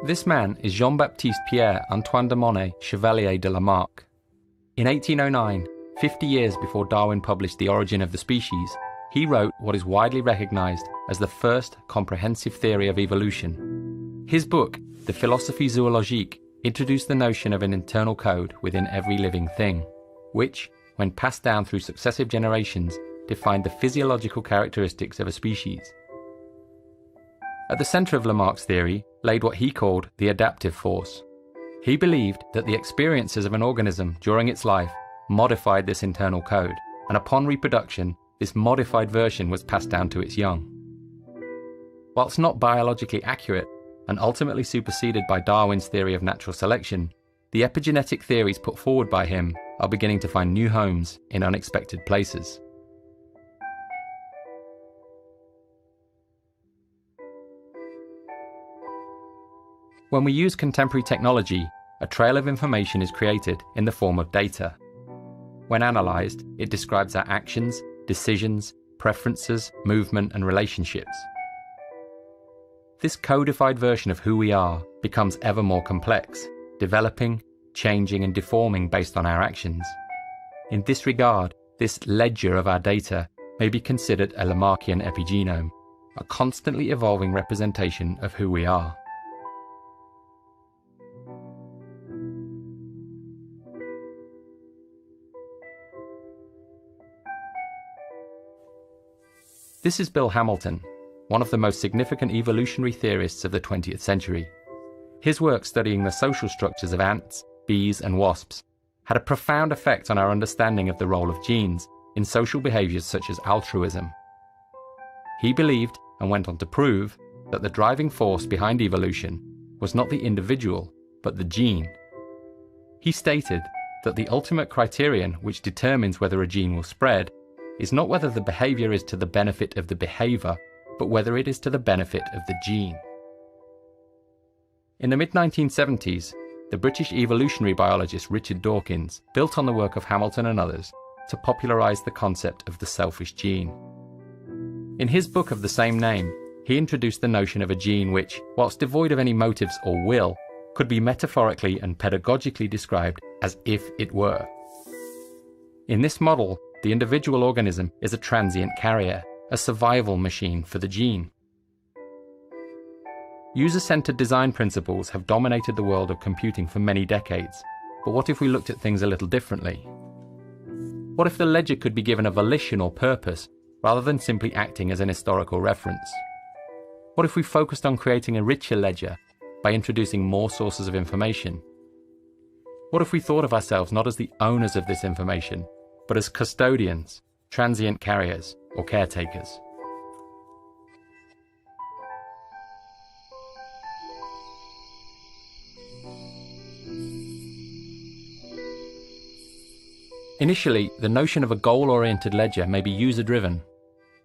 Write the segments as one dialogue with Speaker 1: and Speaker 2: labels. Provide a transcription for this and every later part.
Speaker 1: This man is Jean-Baptiste Pierre Antoine de Monnet Chevalier de Lamarck. In 1809, 50 years before Darwin published The Origin of the Species, he wrote what is widely recognised as the first comprehensive theory of evolution. His book, De Philosophie Zoologique, introduced the notion of an internal code within every living thing, which, when passed down through successive generations, defined the physiological characteristics of a species. At the centre of Lamarck's theory laid what he called the adaptive force. He believed that the experiences of an organism during its life modified this internal code, and upon reproduction, this modified version was passed down to its young. Whilst not biologically accurate, and ultimately superseded by Darwin's theory of natural selection, the epigenetic theories put forward by him are beginning to find new homes in unexpected places. When we use contemporary technology, a trail of information is created in the form of data. When analysed, it describes our actions, decisions, preferences, movement, and relationships. This codified version of who we are becomes ever more complex, developing, changing, and deforming based on our actions. In this regard, this ledger of our data may be considered a Lamarckian epigenome, a constantly evolving representation of who we are. This is Bill Hamilton, one of the most significant evolutionary theorists of the 20th century. His work studying the social structures of ants, bees, and wasps had a profound effect on our understanding of the role of genes in social behaviours such as altruism. He believed, and went on to prove, that the driving force behind evolution was not the individual, but the gene. He stated that the ultimate criterion which determines whether a gene will spread is not whether the behaviour is to the benefit of the behaviour, but whether it is to the benefit of the gene. In the mid-1970s, the British evolutionary biologist Richard Dawkins built on the work of Hamilton and others to popularise the concept of the selfish gene. In his book of the same name, he introduced the notion of a gene which, whilst devoid of any motives or will, could be metaphorically and pedagogically described as if it were. In this model, the individual organism is a transient carrier, a survival machine for the gene. User-centered design principles have dominated the world of computing for many decades, but what if we looked at things a little differently? What if the ledger could be given a volition or purpose, rather than simply acting as an historical reference? What if we focused on creating a richer ledger by introducing more sources of information? What if we thought of ourselves not as the owners of this information, but as custodians, transient carriers, or caretakers? Initially, the notion of a goal-oriented ledger may be user-driven.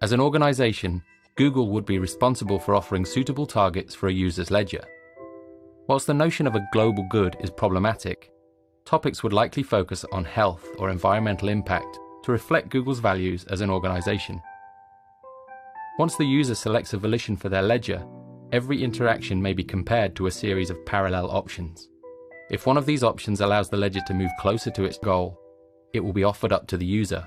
Speaker 1: As an organisation, Google would be responsible for offering suitable targets for a user's ledger. Whilst the notion of a global good is problematic, topics would likely focus on health or environmental impact to reflect Google's values as an organisation. Once the user selects a volition for their ledger, every interaction may be compared to a series of parallel options. If one of these options allows the ledger to move closer to its goal, it will be offered up to the user.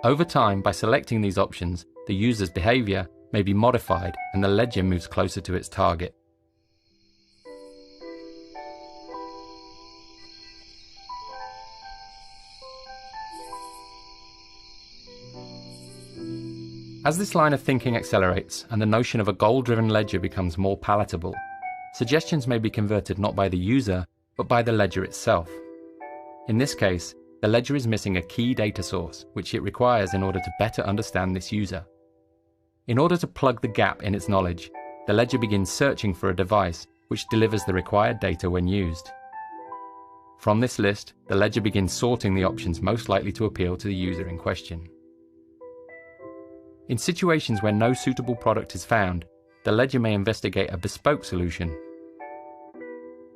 Speaker 1: Over time, by selecting these options, the user's behaviour may be modified and the ledger moves closer to its target. As this line of thinking accelerates and the notion of a goal-driven ledger becomes more palatable, suggestions may be converted not by the user, but by the ledger itself. In this case, the ledger is missing a key data source, which it requires in order to better understand this user. In order to plug the gap in its knowledge, the ledger begins searching for a device which delivers the required data when used. From this list, the ledger begins sorting the options most likely to appeal to the user in question. In situations where no suitable product is found, the ledger may investigate a bespoke solution.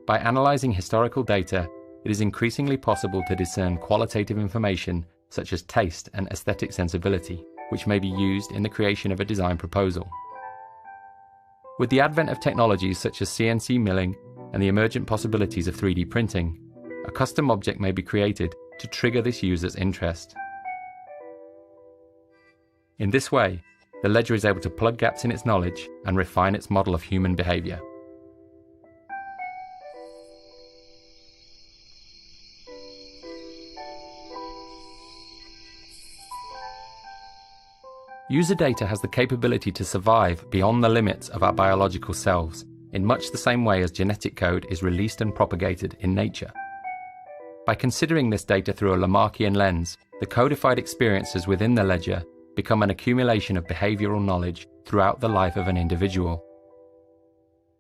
Speaker 1: By analysing historical data, it is increasingly possible to discern qualitative information such as taste and aesthetic sensibility, which may be used in the creation of a design proposal. With the advent of technologies such as CNC milling and the emergent possibilities of 3D printing, a custom object may be created to trigger this user's interest. In this way, the ledger is able to plug gaps in its knowledge and refine its model of human behavior. User data has the capability to survive beyond the limits of our biological selves, in much the same way as genetic code is released and propagated in nature. By considering this data through a Lamarckian lens, the codified experiences within the ledger become an accumulation of behavioral knowledge throughout the life of an individual.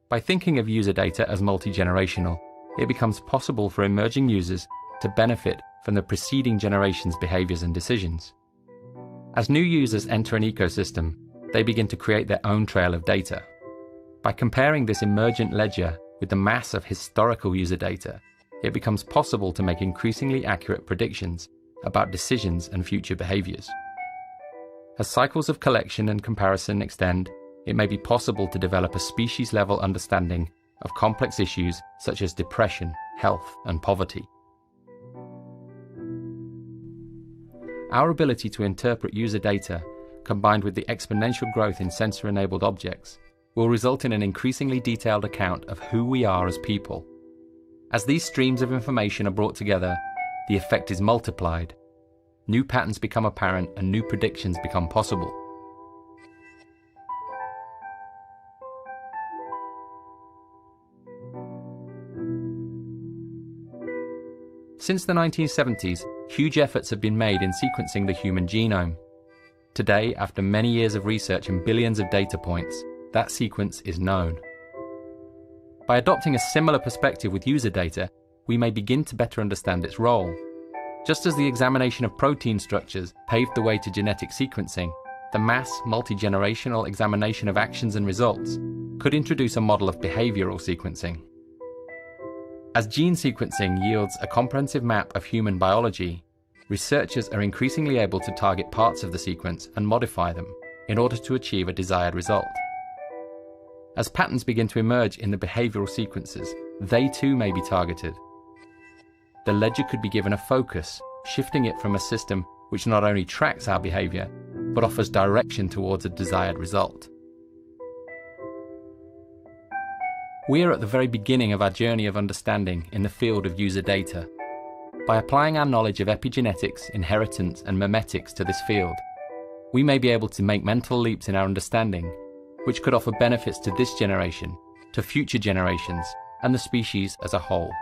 Speaker 1: By thinking of user data as multi-generational, it becomes possible for emerging users to benefit from the preceding generation's behaviors and decisions. As new users enter an ecosystem, they begin to create their own trail of data. By comparing this emergent ledger with the mass of historical user data, it becomes possible to make increasingly accurate predictions about decisions and future behaviors. As cycles of collection and comparison extend, it may be possible to develop a species-level understanding of complex issues such as depression, health, and poverty. Our ability to interpret user data, combined with the exponential growth in sensor-enabled objects, will result in an increasingly detailed account of who we are as people. As these streams of information are brought together, the effect is multiplied. New patterns become apparent and new predictions become possible. Since the 1970s, huge efforts have been made in sequencing the human genome. Today, after many years of research and billions of data points, that sequence is known. By adopting a similar perspective with user data, we may begin to better understand its role. Just as the examination of protein structures paved the way to genetic sequencing, the mass, multi-generational examination of actions and results could introduce a model of behavioral sequencing. As gene sequencing yields a comprehensive map of human biology, researchers are increasingly able to target parts of the sequence and modify them in order to achieve a desired result. As patterns begin to emerge in the behavioral sequences, they too may be targeted. The ledger could be given a focus, shifting it from a system which not only tracks our behavior, but offers direction towards a desired result. We are at the very beginning of our journey of understanding in the field of user data. By applying our knowledge of epigenetics, inheritance, and memetics to this field, we may be able to make mental leaps in our understanding, which could offer benefits to this generation, to future generations, and the species as a whole.